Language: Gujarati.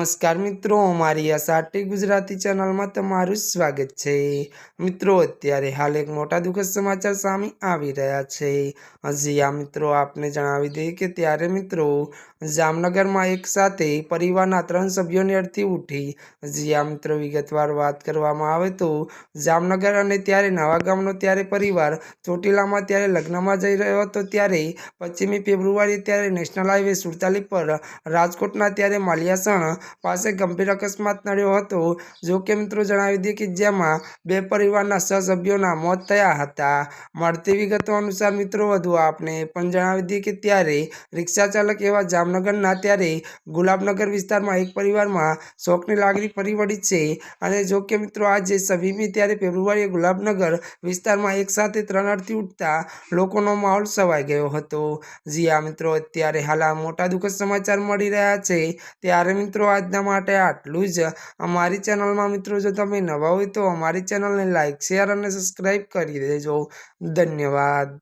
નમસ્કાર મિત્રો, અમારી આ સાટી ગુજરાતી ચેનલમાં તમારું સ્વાગત છે। મિત્રો, અત્યારે હાલ એક મોટા દુઃખદ સમાચાર સામે આવી રહ્યા છે। હજી આ મિત્રો આપને જણાવી દઈએ કે ત્યારે મિત્રો જામનગરમાં એક સાથે પરિવારના 3 સભ્યોની અડધી ઉઠી। હજી આ મિત્રો વિગતવાર વાત કરવામાં આવે તો જામનગર અને ત્યારે નવા ગામનો ત્યારે પરિવાર ચોટીલામાં ત્યારે લગ્નમાં જઈ રહ્યો હતો। ત્યારે 25મી ફેબ્રુઆરીએ ત્યારે નેશનલ હાઈવે 47 પર રાજકોટના ત્યારે માલિયાસણ પાસે ગંભીર અકસ્માત નડ્યો હતો। જો કે મિત્રો જણાવી દઈએ કે જેમાં 2 પરિવારના 6 સભ્યોના મોત થયા હતા। મળતી વિગતો અનુસાર મિત્રો વધુ આપને પણ જણાવી દઈએ કે ત્યારે રિક્ષા ચાલક એવા જામનગરના ત્યારે ગુલાબનગર વિસ્તારમાં એક પરિવારમાં શોકની લાગણી ફરી વળી છે। અને જો કે મિત્રો આજે 26મી ત્યારે ફેબ્રુઆરીએ ગુલાબનગર વિસ્તારમાં એક સાથે 3 અડધી ઉઠતા લોકોનો માહોલ છવાઈ ગયો હતો। જી આ મિત્રો અત્યારે હાલ આ મોટા દુઃખદ સમાચાર મળી રહ્યા છે। ત્યારે મિત્રો આજના માટે આટલું જ। અમારી ચેનલમાં મિત્રો જો તમે નવા હોય તો અમારી ચેનલને લાઈક, શેર અને સબસ્ક્રાઈબ કરી દેજો। ધન્યવાદ।